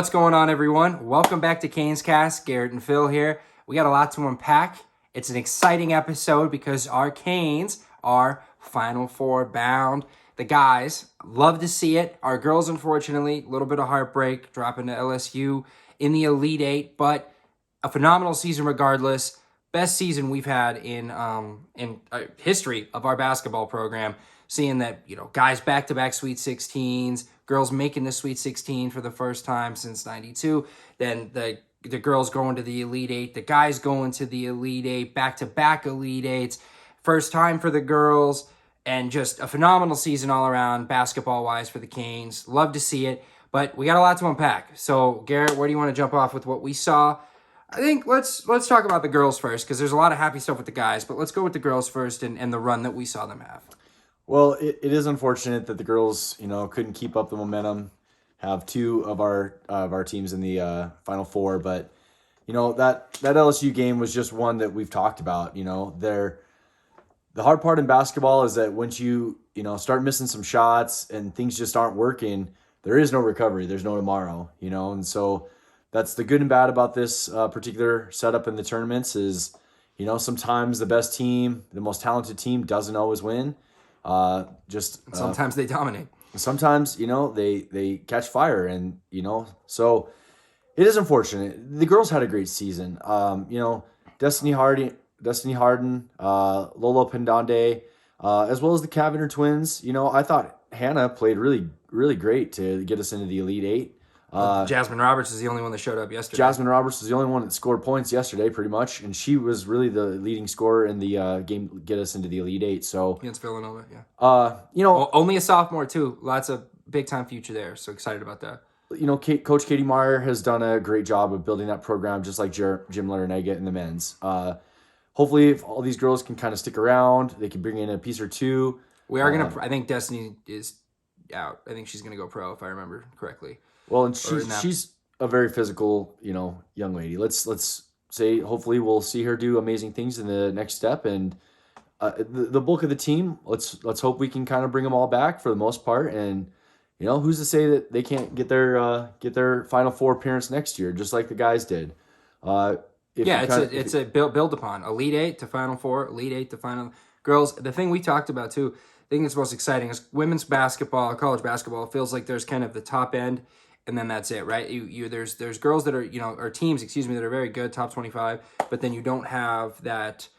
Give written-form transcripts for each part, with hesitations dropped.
What's going on, everyone? Welcome back to Canescast. Garrett and Phil here. We got a lot to unpack. It's an exciting episode because our Canes are Final Four bound. The guys, love to see it. Our girls, unfortunately, a little bit of heartbreak, dropping to LSU in the Elite Eight, but a phenomenal season regardless. Best season we've had in history of our basketball program. Seeing that, guys back-to-back Sweet 16s, girls making the Sweet 16 for the first time since 92. Then the girls going to the Elite Eight, the guys going to the Elite Eight, back-to-back Elite Eights. First time for the girls, and just a phenomenal season all around basketball-wise for the Canes. Love to see it, but we got a lot to unpack. So, Garrett, where do you want to jump off with what we saw? I think let's talk about the girls first, because there's a lot of happy stuff with the guys, but let's go with the girls first and the run that we saw them have. Well, it is unfortunate that the girls, couldn't keep up the momentum. Have two of our teams in the Final Four, but that LSU game was just one that we've talked about. The hard part in basketball is that once you start missing some shots and things just aren't working, there is no recovery. There's no tomorrow. And so that's the good and bad about this particular setup in the tournaments is, sometimes the best team, the most talented team, doesn't always win. Sometimes they dominate. Sometimes, they catch fire and, so it is unfortunate. The girls had a great season. Destiny Harden, Lola Pendande, as well as the Cavinder twins. I thought Hannah played really, really great to get us into the Elite Eight. Jasmine Roberts is the only one that showed up yesterday. Jasmine Roberts was the only one that scored points yesterday, pretty much, and she was really the leading scorer in the game to get us into the Elite Eight. So against Villanova, yeah. Only a sophomore too. Lots of big time future there. So excited about that. Coach Katie Meyer has done a great job of building that program, just like Jim Larinaga in the men's. Hopefully, if all these girls can kind of stick around, they can bring in a piece or two. We are gonna. I think Destiny is out. I think she's gonna go pro if I remember correctly. Well, and she's a very physical, young lady. Let's say hopefully we'll see her do amazing things in the next step. And the bulk of the team, let's hope we can kind of bring them all back for the most part. And who's to say that they can't get their Final Four appearance next year, just like the guys did. It's a build upon Elite Eight to Final Four, Elite Eight to Final Girls. The thing we talked about too, I think that's most exciting is women's basketball, college basketball. It feels like there's kind of the top end. And then that's it, right? There's girls that are, or teams, that are very good, top 25, but then you don't have that.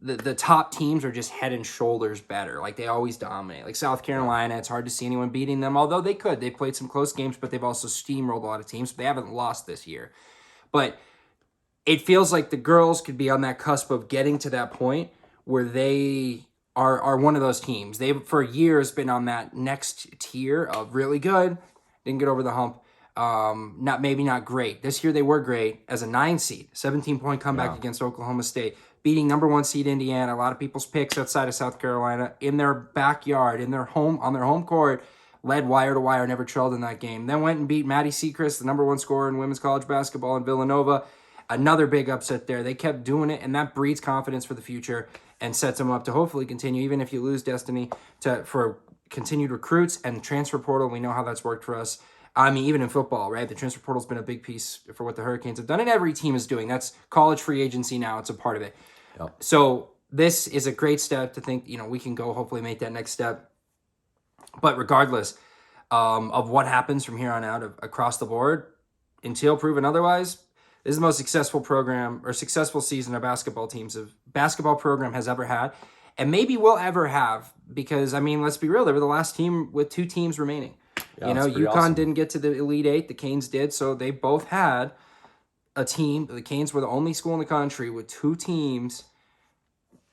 The top teams are just head and shoulders better. Like, they always dominate. Like South Carolina, it's hard to see anyone beating them, although they could. They played some close games, but they've also steamrolled a lot of teams. But they haven't lost this year. But it feels like the girls could be on that cusp of getting to that point where they are one of those teams. They've, for years, been on that next tier of really good. Didn't get over the hump. Not great. This year they were great as a 9 seed, 17-point comeback against Oklahoma State, beating number 1 seed Indiana. A lot of people's picks outside of South Carolina in their backyard, on their home court, led wire to wire, never trailed in that game. Then went and beat Maddie Sechrist, the number 1 scorer in women's college basketball in Villanova. Another big upset there. They kept doing it, and that breeds confidence for the future and sets them up to hopefully continue, even if you lose Destiny, for continued recruits and transfer portal. We know how that's worked for us. I mean, even in football, right? The transfer portal's been a big piece for what the Hurricanes have done, and every team is doing. That's college free agency now. It's a part of it. Yep. So this is a great step to think, we can go hopefully make that next step. But regardless of what happens from here on out across the board, until proven otherwise, this is the most successful program or successful season a basketball program has ever had, and maybe will ever have, because, let's be real, they were the last team with 2 teams remaining. Yeah, UConn awesome. didn't get to the Elite Eight. The Canes did, so they both had a team. The Canes were the only school in the country with 2 teams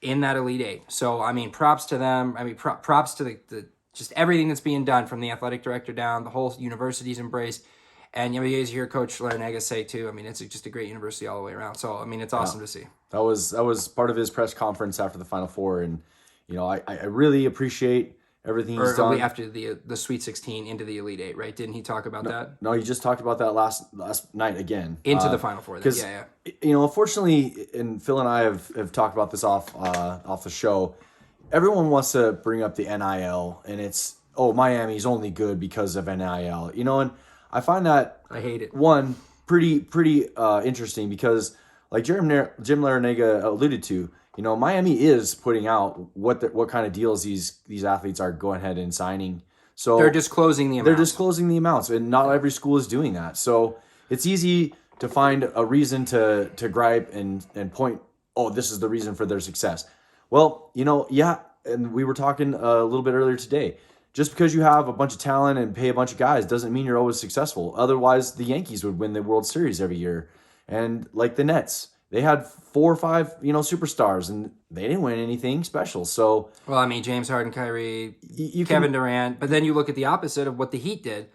in that Elite Eight. So, props to them. Props to the just everything that's being done from the athletic director down, the whole university's embraced. And you guys hear Coach Larinaga say too, it's just a great university all the way around. So, it's awesome to see. That was part of his press conference after the Final Four, and I really appreciate everything he's done. After the Sweet 16 into the Elite Eight, right? Didn't he talk about that? No, he just talked about that last night again. Into the Final Four, then. Yeah. Unfortunately, and Phil and I have talked about this off the show, everyone wants to bring up the NIL, and it's, Miami's only good because of NIL. And I find that I hate it. One, pretty interesting because, like Jim Larrañaga alluded to, Miami is putting out what kind of deals these athletes are going ahead and signing. So they're disclosing the amounts. They're disclosing the amounts, and not every school is doing that. So it's easy to find a reason to gripe and point, oh, this is the reason for their success. Well, yeah, and we were talking a little bit earlier today. Just because you have a bunch of talent and pay a bunch of guys doesn't mean you're always successful. Otherwise, the Yankees would win the World Series every year. And like the Nets, they had 4 or 5, superstars, and they didn't win anything special. So, well, I mean, James Harden, Kyrie, Kevin Durant. But then you look at the opposite of what the Heat did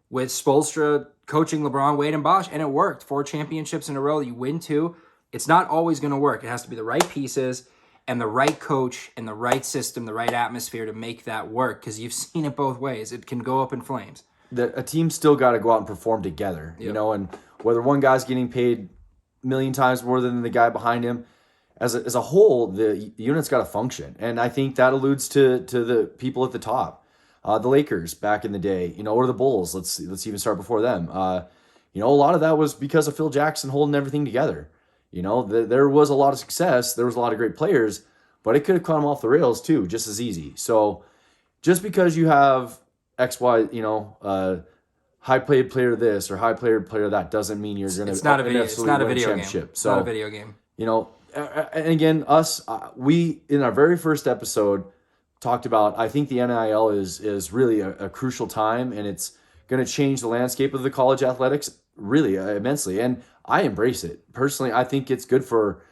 with Spoelstra coaching LeBron, Wade, and Bosh, and it worked. 4 championships in a row. You win 2. It's not always going to work. It has to be the right pieces and the right coach and the right system, the right atmosphere to make that work, because you've seen it both ways. It can go up in flames. A team still got to go out and perform together, and whether one guy's getting paid a million times more than the guy behind him, as a whole, the unit's got to function. And I think that alludes to the people at the top. The Lakers back in the day, or the Bulls. Let's even start before them. A lot of that was because of Phil Jackson holding everything together. There was a lot of success. There was a lot of great players, but it could have come off the rails too, just as easy. So just because you have X, Y, high paid player this or high paid player that doesn't mean you're going to. It's not a video. It's not a video game. It's not a video game. And again, we in our very first episode talked about. I think the NIL is really a crucial time, and it's going to change the landscape of the college athletics really immensely. And I embrace it. Personally, I think it's good for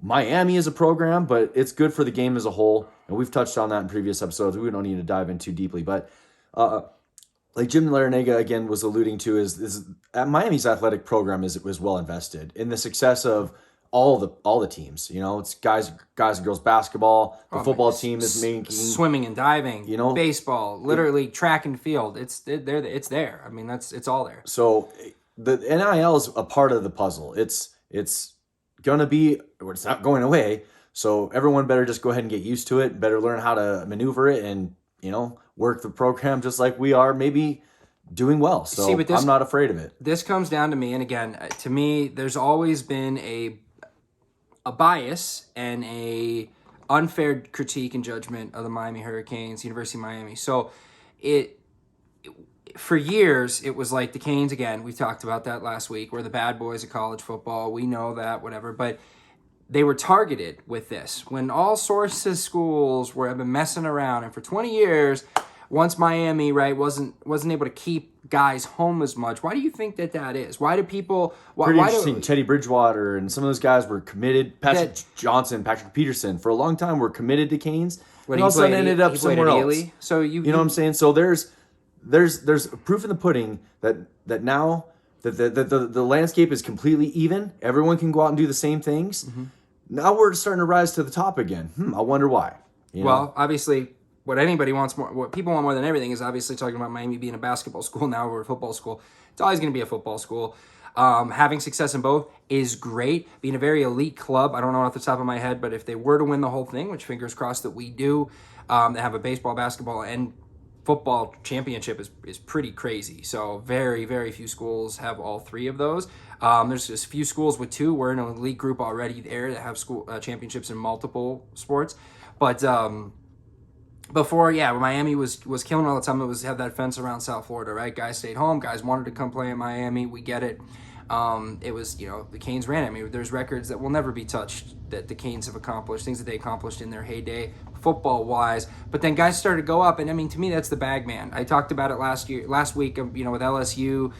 Miami as a program, but it's good for the game as a whole. And we've touched on that in previous episodes. We don't need to dive in too deeply. But like Jim Larrañaga, again, was alluding to, is Miami's athletic program is well invested in the success of all the teams. It's guys and girls basketball. The football team is making swimming and diving. Baseball, literally track and field. It's there. I mean, it's all there. So the NIL is a part of the puzzle. It's gonna be, it's not going away. So everyone better just go ahead and get used to it. Better learn how to maneuver it and work the program just like we are maybe doing well. So I'm not afraid of it. This comes down to me, and again, to me, there's always been a bias and a unfair critique and judgment of the Miami Hurricanes, University of Miami. So for years, it was like the Canes, again, we talked about that last week, were the bad boys of college football. We know that, whatever. But they were targeted with this. When all sorts of schools have been messing around, and for 20 years, once Miami, right, wasn't able to keep guys home as much, why do you think that is? Why do people... Pretty interesting. Teddy Bridgewater and some of those guys were committed. Patrick Johnson, Patrick Peterson, for a long time were committed to Canes. And all of a sudden ended up somewhere else. So you know what I'm saying? So there's proof in the pudding that now that the landscape is completely even. Everyone can go out and do the same things. Mm-hmm. Now we're starting to rise to the top again. I wonder why. Well, obviously, what people want more than everything is obviously talking about Miami being a basketball school. Now we're a football school. It's always going to be a football school. Having success in both is great. Being a very elite club, I don't know off the top of my head, but if they were to win the whole thing, which fingers crossed that we do, they have a baseball, basketball, and football championship is pretty crazy. So very, very few schools have all 3 of those. There's just a few schools with 2. We're in an elite group already there that have school championships in multiple sports. But before, when Miami was killing all the time, it was have that fence around South Florida, right? Guys stayed home. Guys wanted to come play in Miami. We get it. It was, the Canes ran. I mean, there's records that will never be touched that the Canes have accomplished, things that they accomplished in their heyday, football-wise. But then guys started to go up, and I mean, to me, that's the bag man. I talked about it last week, with LSU,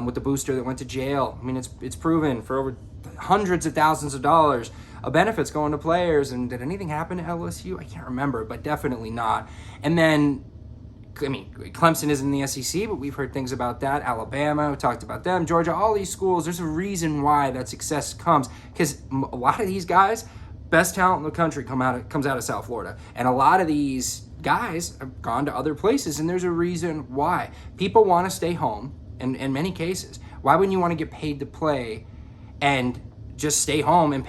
with the booster that went to jail. I mean, it's proven for over hundreds of thousands of dollars of benefits going to players. And did anything happen to LSU? I can't remember, but definitely not. And then, I mean, Clemson is in the SEC, but we've heard things about that. Alabama, we talked about them. Georgia, all these schools, there's a reason why that success comes. Because a lot of these guys, best talent in the country comes out of South Florida. And a lot of these guys have gone to other places, and there's a reason why. People want to stay home in many cases. Why wouldn't you want to get paid to play and just stay home and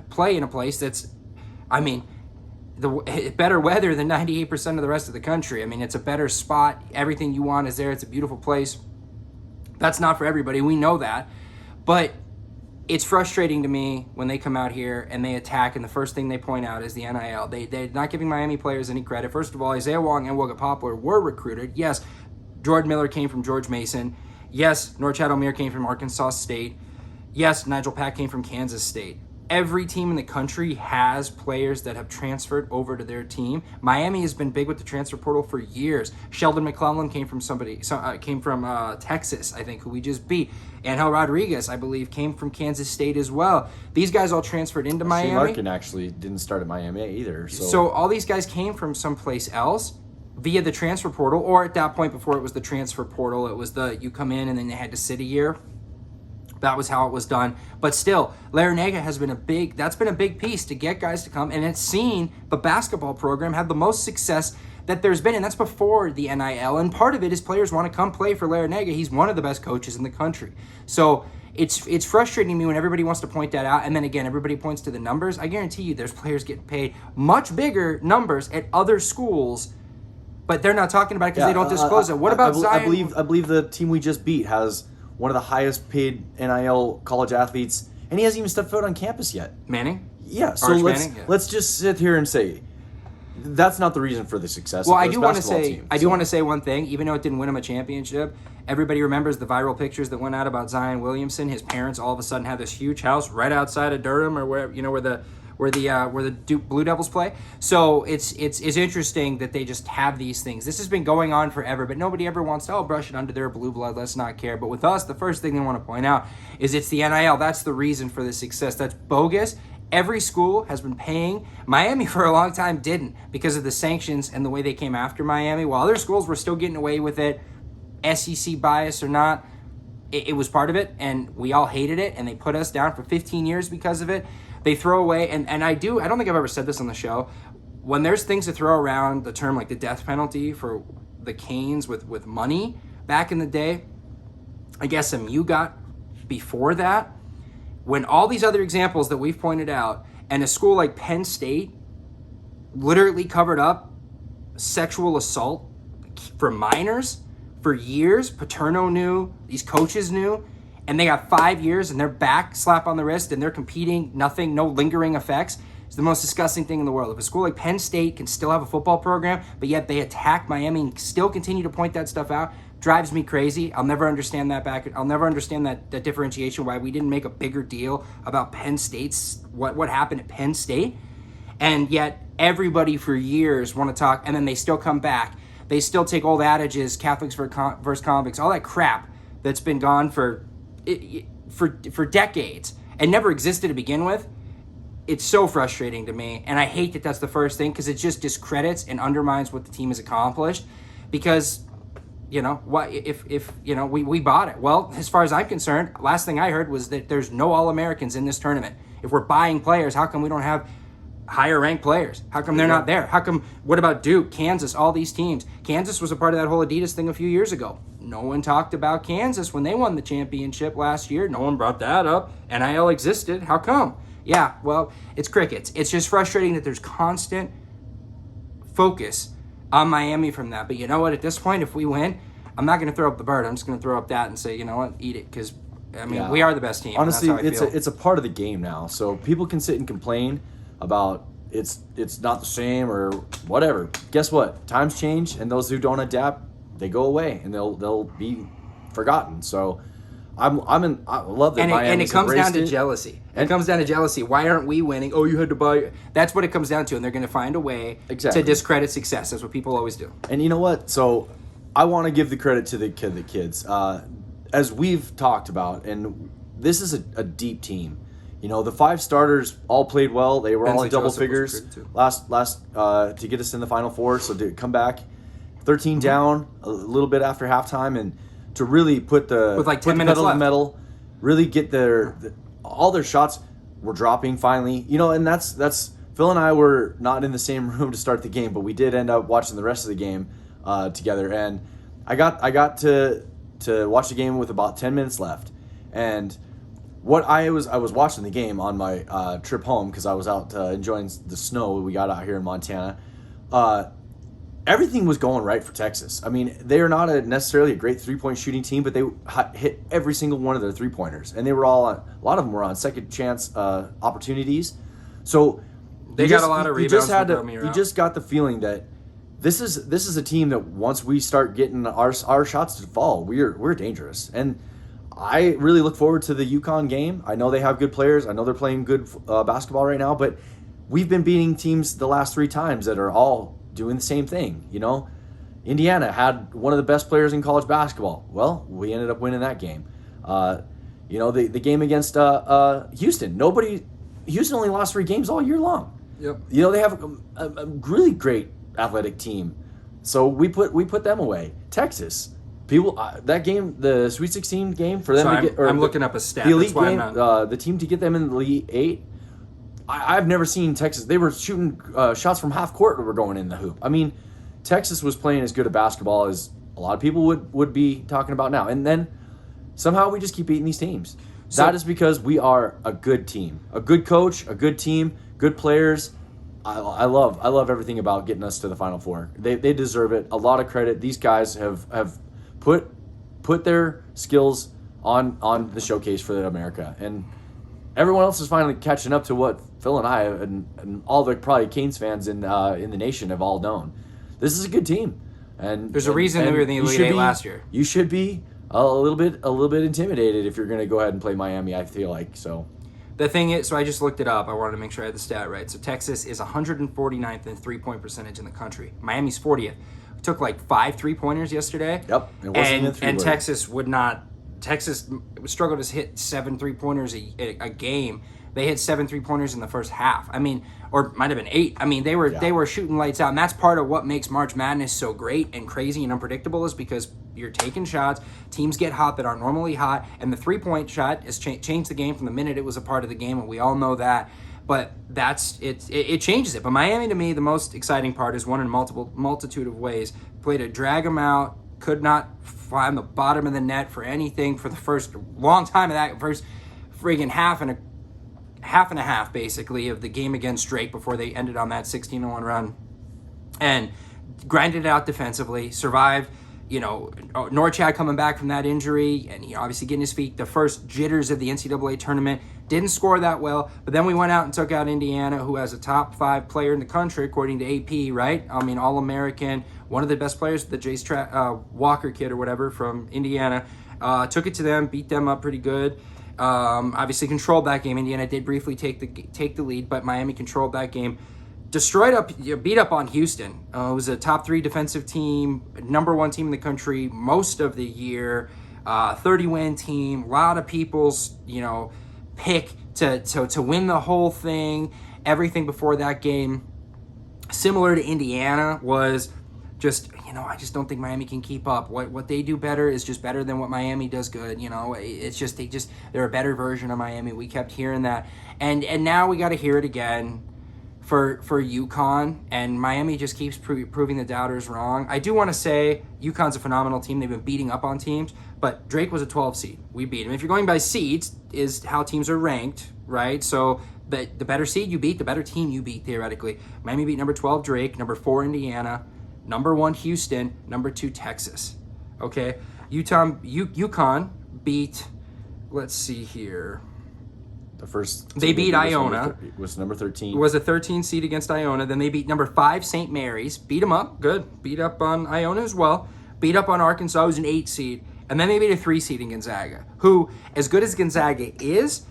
play in a place that's, I mean, the better weather than 98% of the rest of the country? I mean, it's a better spot. Everything you want is there. It's a beautiful place. That's not for everybody. We know that. But it's frustrating to me when they come out here and they attack, and the first thing they point out is the NIL. They're not giving Miami players any credit. First of all, Isaiah Wong and Woga Poplar were recruited. Yes, Jordan Miller came from George Mason. Yes, Norchad Omier came from Arkansas State. Yes, Nigel Pack came from Kansas State. Every team in the country has players that have transferred over to their team. Miami has been big with the transfer portal for years. Sheldon McClellan came from Texas, I think, who we just beat. Angel Rodriguez, I believe, came from Kansas State as well. These guys all transferred into Miami. Shane Larkin actually didn't start at Miami either. So all these guys came from someplace else via the transfer portal, or at that point before it was the transfer portal, it was you come in and then they had to sit a year. That was how it was done. But still, Larrañaga has been a big piece to get guys to come, and it's seen the basketball program have the most success that there's been, and that's before the NIL. And part of it is players want to come play for Larrañaga. He's one of the best coaches in the country. So it's frustrating me when everybody wants to point that out, and then again, everybody points to the numbers. I guarantee you there's players getting paid much bigger numbers at other schools, but they're not talking about it because they don't disclose it. What about Zion? I believe the team we just beat has one of the highest paid NIL college athletes, and he hasn't even stepped foot on campus yet. Manning? Yeah, so let's just sit here and say that's not the reason for the success. Well, of I this do want to basketball say team, I do want to say one thing. Even though it didn't win him a championship, everybody remembers the viral pictures that went out about Zion Williamson. His parents all of a sudden had this huge house right outside of Durham, or where the Duke Blue Devils play. So it's interesting that they just have these things. This has been going on forever, but nobody ever wants to brush it under their blue blood. Let's not care. But with us, the first thing they want to point out is it's the NIL. That's the reason for the success. That's bogus. Every school has been paying. Miami for a long time didn't, because of the sanctions and the way they came after Miami. While other schools were still getting away with it, SEC bias or not, it was part of it, and we all hated it, and they put us down for 15 years because of it. They throw away, and I don't think I've ever said this on the show, when there's things to throw around the term like the death penalty for the Canes with money back in the day, I guess SMU got before that. When all these other examples that we've pointed out, and a school like Penn State literally covered up sexual assault for minors for years, Paterno knew, these coaches knew, and they got 5 years and they're back, slap on the wrist, and they're competing, nothing, no lingering effects. It's the most disgusting thing in the world. If a school like Penn State can still have a football program, but yet they attack Miami and still continue to point that stuff out, drives me crazy. I'll never understand that that differentiation, why we didn't make a bigger deal about Penn State's, what happened at Penn State. And yet everybody for years want to talk, and then they still come back. They still take old adages, Catholics versus convicts, all that crap that's been gone for decades and never existed to begin with. It's so frustrating to me, and I hate that that's the first thing, because it just discredits and undermines what the team has accomplished. Because what if we bought it? Well, as far as I'm concerned, last thing I heard was that there's no All-Americans in this tournament. If we're buying players, how come we don't have higher ranked players? How come they're not there? What about Duke, Kansas, all these teams? Kansas was a part of that whole Adidas thing a few years ago. No one talked about Kansas when they won the championship last year. No one brought that up. NIL existed. How come? Yeah, well, it's crickets. It's just frustrating that there's constant focus on Miami from that. But you know what? At this point, if we win, I'm not going to throw up the bird. I'm just going to throw up that and say, you know what? Eat it. Because, we are the best team. Honestly, it's a part of the game now. So people can sit and complain about it's not the same or whatever. Guess what? Times change, and those who don't adapt, they go away, and they'll be forgotten. So I love that. And it comes down to jealousy. It comes down to jealousy. Why aren't we winning? Oh, you had to buy. That's what it comes down to, and they're going to find a way to discredit success. That's what people always do. And you know what? So I want to give the credit to the kids, as we've talked about, and this is a deep team. The 5 starters all played well. They were all in double figures last to get us in the Final Four. So to come back 13 down a little bit after halftime, and to really put with like 10 minutes left, metal, really get all their shots were dropping finally. And that's Phil and I were not in the same room to start the game, but we did end up watching the rest of the game together. And I got to watch the game with about 10 minutes left, and I was watching the game on my trip home, because I was out enjoying the snow we got out here in Montana. everything was going right for Texas. I mean, they are not necessarily a great three-point shooting team, but they hit every single one of their three-pointers, and they were all a lot of them were on second chance opportunities. So they got a lot of rebounds. You just got the feeling that this is a team that once we start getting our shots to fall, we're dangerous. And I really look forward to the UConn game. I know they have good players. I know they're playing good basketball right now, but we've been beating teams the last 3 times that are all doing the same thing. Indiana had one of the best players in college basketball. Well, we ended up winning that game. The game against Houston. Houston only lost 3 games all year long. Yep. They have a really great athletic team, so we put them away. Texas, people, that game, the Sweet 16 game for them I'm looking up a stat. The elite game, the team to get them in the Elite 8. I've never seen Texas. They were shooting shots from half court that were going in the hoop. I mean, Texas was playing as good a basketball as a lot of people would be talking about now. And then somehow we just keep beating these teams. So, that is because we are a good team, a good coach, a good team, good players. I love everything about getting us to the Final Four. They deserve it. A lot of credit. These guys have put their skills on the showcase for America, and everyone else is finally catching up to what Phil and I and all the probably Canes fans in the nation have all known. This is a good team, and there's a reason that we were in the Elite Eight last year. You should be a little bit intimidated if you're going to go ahead and play Miami. I feel like so. The thing is, so I just looked it up. I wanted to make sure I had the stat right. So Texas is 149th in three-point percentage in the country. Miami's 40th. We took like 5 3-pointers yesterday. Yep. It wasn't even 3. And Texas would not. Texas struggled to hit 7 3-pointers a game. They hit 7 3-pointers in the first half. I mean, or might have been 8. I mean, they were shooting lights out, and that's part of what makes March Madness so great and crazy and unpredictable is because you're taking shots. Teams get hot that aren't normally hot, and the 3-point shot has changed the game from the minute it was a part of the game, and we all know that. But it changes it. But Miami, to me, the most exciting part is won in multitude of ways. Played to drag them out, could not find the bottom of the net for anything for the first long time of that first friggin' half and a half basically of the game against Drake before they ended on that 16-1 run, and grinded it out defensively, survived. Norchad coming back from that injury and obviously getting his feet, the first jitters of the NCAA tournament, didn't score that well, but then we went out and took out Indiana, who has a top 5 player in the country according to AP, right? I mean, All-American, one of the best players, the Jace Walker kid or whatever from Indiana, took it to them, beat them up pretty good. Obviously controlled that game. Indiana did briefly take the lead, but Miami controlled that game. Beat up on Houston. It was a top 3 defensive team, number 1 team in the country most of the year, 30-win team. A lot of people's pick to win the whole thing. Everything before that game, similar to Indiana, was just I just don't think Miami can keep up. What they do better is just better than what Miami does good. It's just they're a better version of Miami. We kept hearing that, and now we got to hear it again for UConn, and Miami just keeps proving the doubters wrong. I do want to say UConn's a phenomenal team. They've been beating up on teams, but Drake was a 12 seed. We beat him. If you're going by seeds, is how teams are ranked, right? So the better seed you beat, the better team you beat theoretically. Miami beat number 12 Drake, number 4 Indiana, number 1 Houston, number 2 Texas. Okay, UConn beat. Let's see here. They beat Iona. Was number 13. Was a 13 seed against Iona. Then they beat number 5 St. Mary's. Beat them up. Good. Beat up on Iona as well. Beat up on Arkansas. Was an 8 seed. And then they beat a 3 seed in Gonzaga, who, as good as Gonzaga is,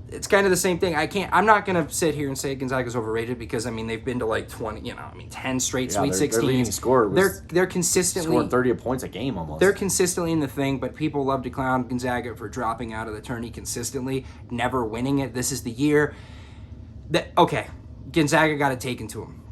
it's kind of the same thing. I'm not going to sit here and say Gonzaga's overrated because, they've been to like 10 straight Sweet 16s. Their leading scorer was they're consistently scoring 30 points a game almost. They're consistently in the thing, but people love to clown Gonzaga for dropping out of the tourney consistently, never winning it. This is the year Gonzaga got it taken to them.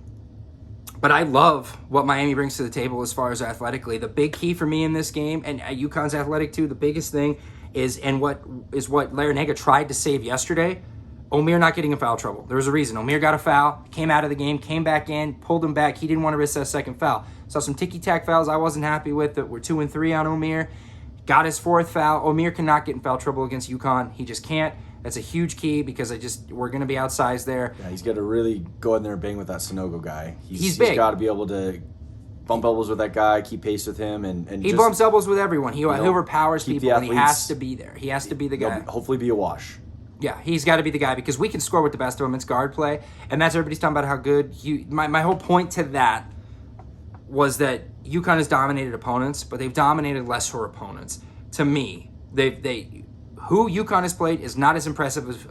But I love what Miami brings to the table as far as athletically. The big key for me in this game, and UConn's athletic too, the biggest thing is what Larinaga tried to save yesterday, Omier not getting in foul trouble. There was a reason. Omier got a foul, came out of the game, came back in, pulled him back. He didn't want to risk that second foul. Saw some ticky-tack fouls I wasn't happy with that were 2 and 3 on Omier. Got his 4th foul. Omier cannot get in foul trouble against UConn. He just can't. That's a huge key because we're going to be outsized there. Yeah, he's got to really go in there and bang with that Sonogo guy. He's big. He's got to be able to bump elbows with that guy, keep pace with him, and he just bumps elbows with everyone. He overpowers people, and he has to be there. He has to be the guy. Hopefully, be a wash. Yeah, he's got to be the guy because we can score with the best of them. It's guard play, and that's everybody's talking about how good. My whole point to that was that UConn has dominated opponents, but they've dominated lesser opponents. To me, who UConn has played is not as impressive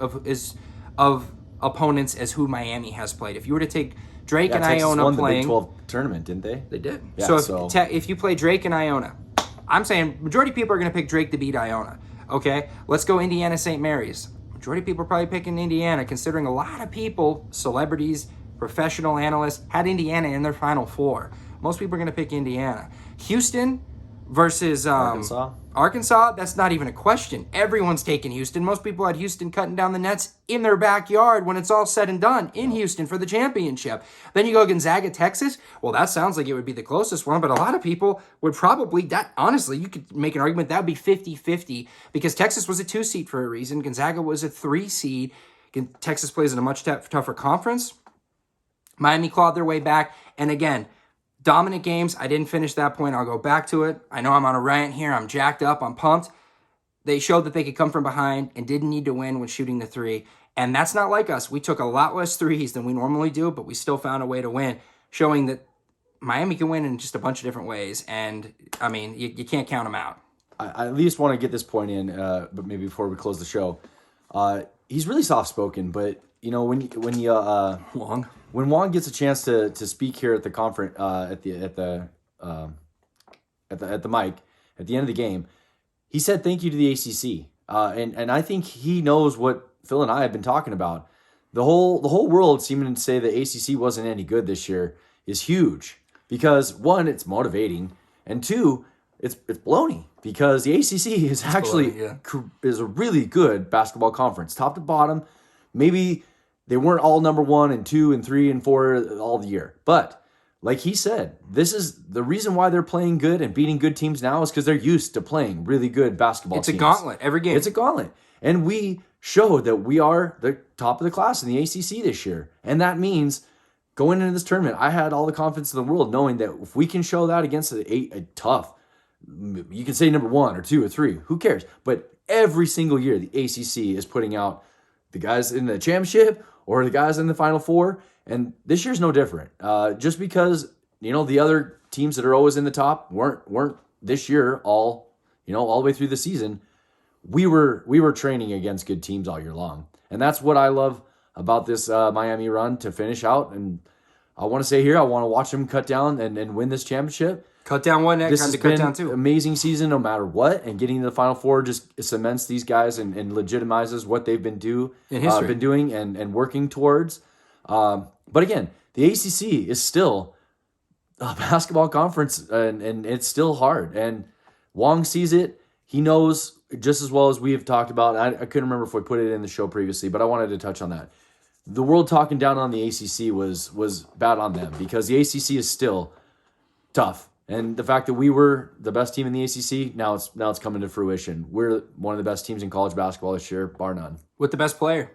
of opponents as who Miami has played. If you were to take Drake and Texas Iona won playing the Big 12 tournament, didn't they? They did. Yeah, if you play Drake and Iona, I'm saying majority of people are going to pick Drake to beat Iona. Okay, let's go Indiana St. Mary's. Majority of people are probably picking Indiana, considering a lot of people, celebrities, professional analysts, had Indiana in their Final Four. Most people are going to pick Indiana. Houston versus Arkansas, that's not even a question. Everyone's taking Houston. Most people had Houston cutting down the nets in their backyard when it's all said and done in Houston for the championship. Then you go Gonzaga, Texas. Well, that sounds like it would be the closest one, but a lot of people would probably, honestly, you could make an argument that would be 50-50 because Texas was a 2 seed for a reason. Gonzaga was a 3 seed. Texas plays in a much tougher conference. Miami clawed their way back. And again, dominant games. I didn't finish that point. I'll go back to it. I know I'm on a rant here. I'm jacked up. I'm pumped. They showed that they could come from behind and didn't need to win when shooting the 3. And that's not like us. We took a lot less threes than we normally do, but we still found a way to win, showing that Miami can win in just a bunch of different ways. And, I mean, you can't count them out. I at least want to get this point in, but maybe before we close the show. He's really soft-spoken, but, you know, when Wong gets a chance to speak here at the conference at the mic at the end of the game, he said thank you to the ACC, and I think he knows what Phil and I have been talking about. The whole world seeming to say the ACC wasn't any good this year is huge because one, it's motivating, and two, it's baloney because the ACC is is a really good basketball conference, top to bottom. Maybe they weren't all number 1 and 2 and 3 and 4 all the year. But like he said, this is the reason why they're playing good and beating good teams now is because they're used to playing really good basketball teams. It's a gauntlet every game. It's a gauntlet. And we showed that we are the top of the class in the ACC this year. And that means going into this tournament, I had all the confidence in the world knowing that if we can show that against a tough, you can say number 1 or 2 or 3, who cares? But every single year, the ACC is putting out the guys in the championship or the guys in the Final Four, and this year's no different. Just because, you know, the other teams that are always in the top weren't this year all the way through the season. We were training against good teams all year long, and that's what I love about this Miami run to finish out. And I want to say here, I want to watch them cut down and win this championship. Cut down one, next time to cut down two. Amazing season no matter what, and getting to the Final Four just cements these guys and legitimizes what they've been doing and working towards. But again, the ACC is still a basketball conference, and it's still hard. And Wong sees it. He knows just as well as we have talked about. I couldn't remember if we put it in the show previously, but I wanted to touch on that. The world talking down on the ACC was bad on them because the ACC is still tough. And the fact that we were the best team in the ACC, now it's coming to fruition. We're one of the best teams in college basketball this year, bar none. With the best player.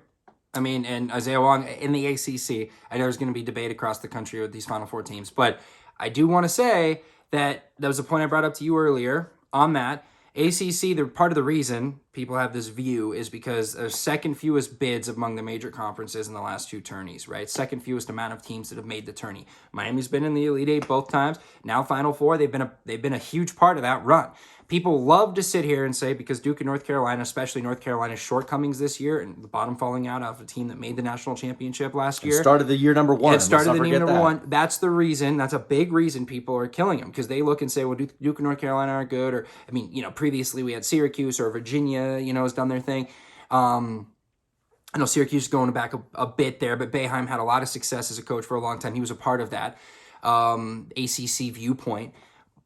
I mean, and Isaiah Wong in the ACC. I know there's going to be debate across the country with these Final Four teams, but I do want to say that was a point I brought up to you earlier on that. ACC, part of the reason people have this view is because there's second fewest bids among the major conferences in the last 2 tourneys, right? Second fewest amount of teams that have made the tourney. Miami's been in the Elite Eight both times. Now Final Four, they've been a huge part of that run. People love to sit here and say because Duke and North Carolina, especially North Carolina's shortcomings this year and the bottom falling out of a team that made the national championship last year. It started the year number 1. It started the year number 1. That's the reason. That's a big reason people are killing them because they look and say, well, Duke and North Carolina aren't good. Or, I mean, previously we had Syracuse or Virginia, has done their thing. I know Syracuse is going back a bit there, but Boeheim had a lot of success as a coach for a long time. He was a part of that ACC viewpoint.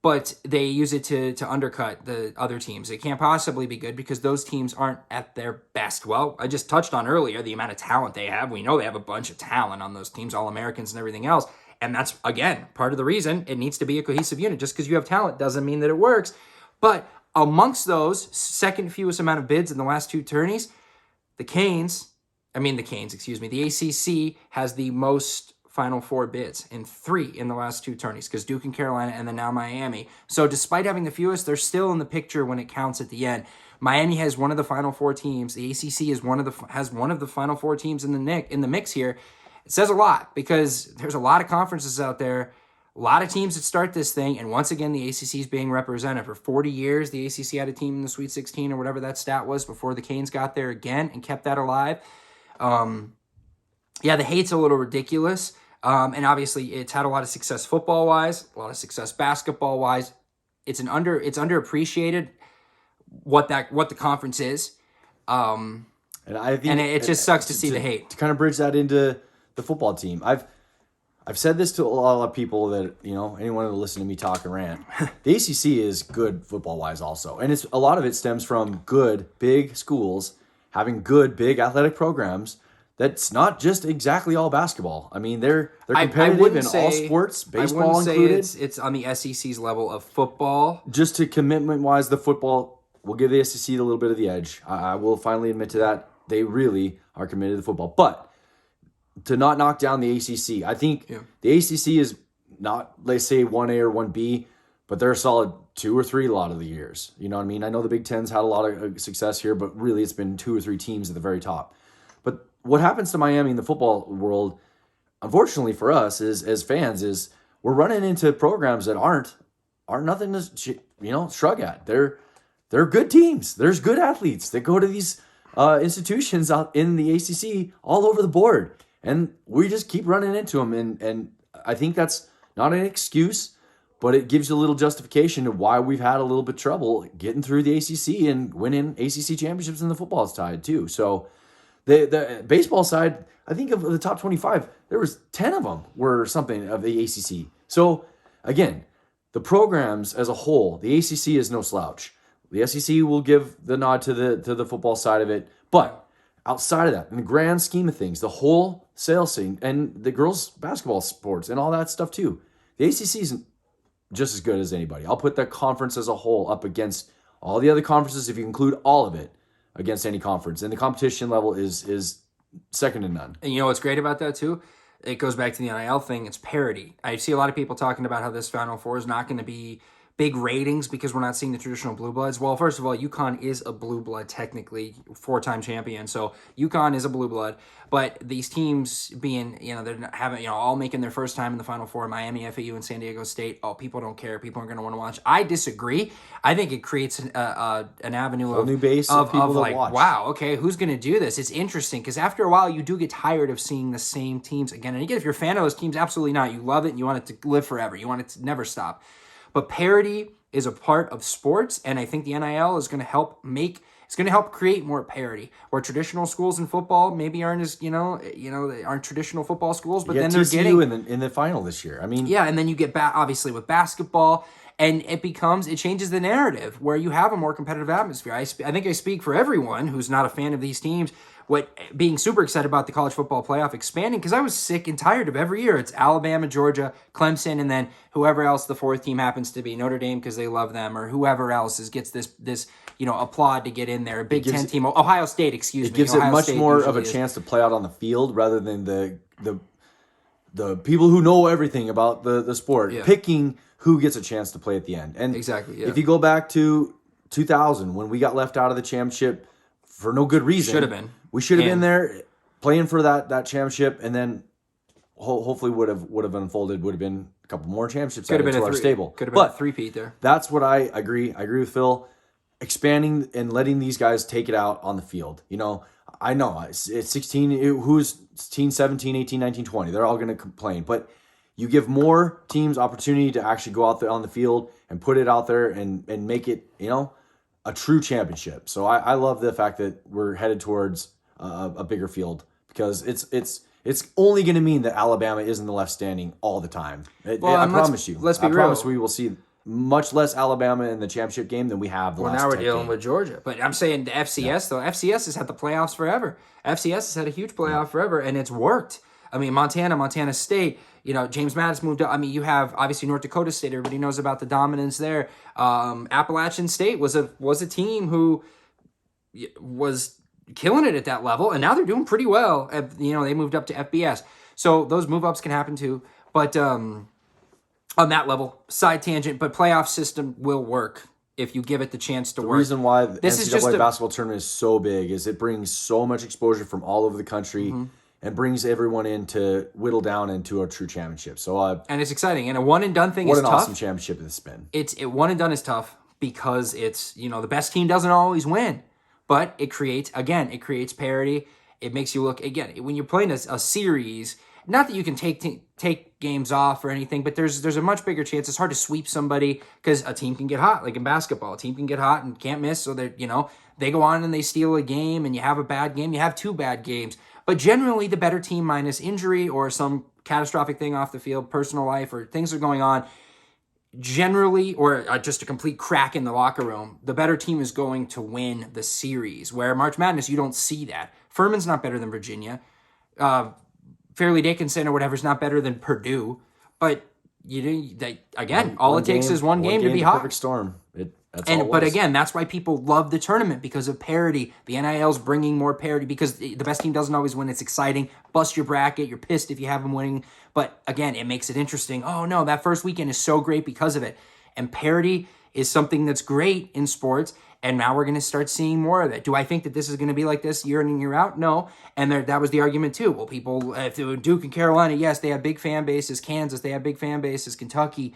But they use it to undercut the other teams. It can't possibly be good because those teams aren't at their best. Well, I just touched on earlier the amount of talent they have. We know they have a bunch of talent on those teams, All-Americans and everything else. And that's, again, part of the reason it needs to be a cohesive unit. Just because you have talent doesn't mean that it works. But amongst those second fewest amount of bids in the last 2 tourneys, the ACC has the most Final Four bids, and 3 in the last 2 tourneys, because Duke and Carolina, and then now Miami. So despite having the fewest, they're still in the picture when it counts at the end. Miami has one of the Final Four teams. The ACC has one of the Final Four teams in the mix here. It says a lot, because there's a lot of conferences out there, a lot of teams that start this thing, and once again, the ACC is being represented. For 40 years, the ACC had a team in the Sweet 16 or whatever that stat was before the Canes got there again and kept that alive. Yeah, the hate's a little ridiculous, and obviously it's had a lot of success football-wise, a lot of success basketball-wise. It's underappreciated what the conference is, and I think it just sucks to see the hate. To kind of bridge that into the football team, I've said this to a lot of people that, anyone who listen to me talk and rant. The ACC is good football-wise also. And a lot of it stems from good, big schools having good, big athletic programs. That's not just exactly all basketball. I mean, they're competitive in all sports, baseball included. It's on the SEC's level of football. Just to commitment-wise, the football will give the SEC a little bit of the edge. I will finally admit to that. They really are committed to football. But to not knock down the ACC. I think the ACC is not, let's say, 1A or 1B, but they're a solid 2 or 3 a lot of the years. You know what I mean? I know the Big Ten's had a lot of success here, but really it's been 2 or 3 teams at the very top. But what happens to Miami in the football world, unfortunately for us as fans, is we're running into programs that aren't nothing to shrug at. They're good teams. There's good athletes that go to these institutions out in the ACC all over the board. And we just keep running into them. And I think that's not an excuse, but it gives you a little justification to why we've had a little bit of trouble getting through the ACC and winning ACC championships in the football side too. So the baseball side, I think of the top 25, there was 10 of them were something of the ACC. So again, the programs as a whole, the ACC is no slouch. The SEC will give the nod to the football side of it, but outside of that, in the grand scheme of things, the whole sales scene and the girls' basketball sports and all that stuff too, the ACC isn't just as good as anybody. I'll put that conference as a whole up against all the other conferences, if you include all of it, against any conference. And the competition level is second to none. And you know what's great about that too? It goes back to the NIL thing. It's parity. I see a lot of people talking about how this Final Four is not going to be big ratings because we're not seeing the traditional blue bloods. Well, first of all, UConn is a blue blood, technically, 4-time champion. So UConn is a blue blood. But these teams being, they're having, all making their first time in the Final Four, Miami, FAU, and San Diego State. Oh, people don't care. People aren't going to want to watch. I disagree. I think it creates an avenue of new base of people like, watch. Wow, okay, who's going to do this? It's interesting because after a while, you do get tired of seeing the same teams again and again. If you're a fan of those teams, absolutely not. You love it and you want it to live forever. You want it to never stop. But parity is a part of sports, and I think the NIL is going to help create more parity. Where traditional schools in football maybe aren't as they aren't traditional football schools, but then they're getting in the final this year. I mean, yeah, and then you get obviously with basketball, and it changes the narrative where you have a more competitive atmosphere. I think I speak for everyone who's not a fan of these teams. Being super excited about the college football playoff expanding, because I was sick and tired of every year. It's Alabama, Georgia, Clemson, and then whoever else the 4th team happens to be, Notre Dame because they love them, or whoever else gets this applaud to get in there. A Big Ten team, Ohio State, excuse me. It gives it much more of a chance to play out on the field rather than the people who know everything about the sport picking who gets a chance to play at the end. And exactly, yeah. If you go back to 2000 when we got left out of the championship for no good reason, we should have been there playing for that championship, and then hopefully would have unfolded. Would have been a couple more championships added to our stable. Could have been a three-peat there. That's what I agree. I agree with Phil. Expanding and letting these guys take it out on the field. I know it's 16. Who's 16, 17, 18, 19, 20? They're all going to complain, but you give more teams opportunity to actually go out there on the field and put it out there and make it a true championship. So I love the fact that we're headed towards a bigger field, because it's only going to mean that Alabama isn't the left standing all the time. I promise you. Let's be real. I promise we will see much less Alabama in the championship game than we have the last 10 now we're dealing with Georgia. But I'm saying the FCS, though. FCS has had the playoffs forever. FCS has had a huge playoff forever, and it's worked. I mean, Montana State, James Madison moved up. I mean, you have, obviously, North Dakota State. Everybody knows about the dominance there. Appalachian State was a team who was killing it at that level, and now they're doing pretty well. They moved up to FBS. So those move ups can happen too. But on that level, side tangent, but playoff system will work if you give it the chance to work. The reason why the This is just NCAA basketball tournament is so big is it brings so much exposure from all over the country and brings everyone in to whittle down into a true championship. So, and it's exciting. And a one and done thing is tough. What an awesome championship it's been. It one and done is tough because it's, the best team doesn't always win, but it creates parity. It makes you look, again, when you're playing a series, not that you can take games off or anything, but there's a much bigger chance. It's hard to sweep somebody because a team can get hot, like in basketball. A team can get hot and can't miss, so they go on and they steal a game, and you have a bad game. You have 2 bad games. But generally, the better team, minus injury or some catastrophic thing off the field, personal life, or things are going on, generally, or just a complete crack in the locker room, the better team is going to win the series. Where March Madness, you don't see that. Furman's not better than Virginia. Fairleigh Dickinson or whatever is not better than Purdue. But all it takes is one game to be hot. Perfect storm. But again, that's why people love the tournament, because of parity. The NIL's bringing more parity because the best team doesn't always win. It's exciting. Bust your bracket. You're pissed if you have them winning. But again, it makes it interesting. Oh no, that first weekend is so great because of it. And parity is something that's great in sports. And now we're going to start seeing more of it. Do I think that this is going to be like this year in and year out? No. And that was the argument too. Well, people, if it were Duke and Carolina, yes, they have big fan bases. Kansas, they have big fan bases. Kentucky,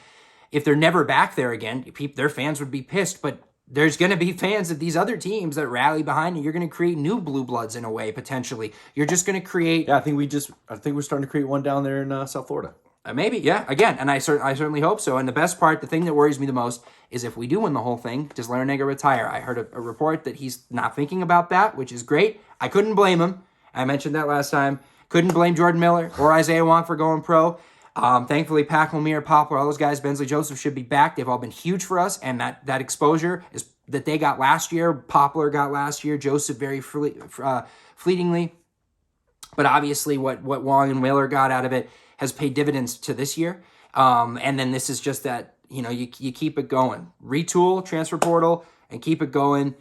if they're never back there again, their fans would be pissed. But there's going to be fans of these other teams that rally behind you. You're going to create new blue bloods in a way, potentially. You're just going to create... Yeah, I think we're starting to create one down there in South Florida. Maybe, yeah. Again, and I certainly hope so. And the best part, the thing that worries me the most, is if we do win the whole thing, does Larrañaga retire? I heard a report that he's not thinking about that, which is great. I couldn't blame him. I mentioned that last time. Couldn't blame Jordan Miller or Isaiah Wong for going pro. Thankfully, Pac, Lemire, Poplar, all those guys, Bensley Joseph should be back. They've all been huge for us, and that exposure is that they got last year. Poplar got last year. Joseph very fleetingly. But obviously what Wong and Miller got out of it has paid dividends to this year. And then this is just that, you keep it going. Retool, transfer portal, and keep it going.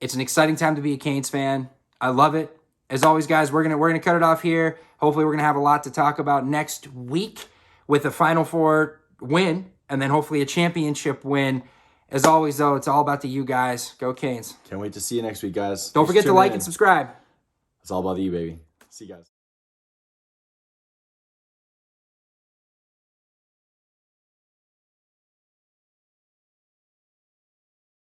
It's an exciting time to be a Canes fan. I love it. As always, guys, we're gonna cut it off here. Hopefully we're gonna have a lot to talk about next week with a Final Four win, and then hopefully a championship win. As always, though, it's all about you guys. Go Canes. Can't wait to see you next week, guys. Don't forget to like and subscribe. It's all about you, baby. See you guys.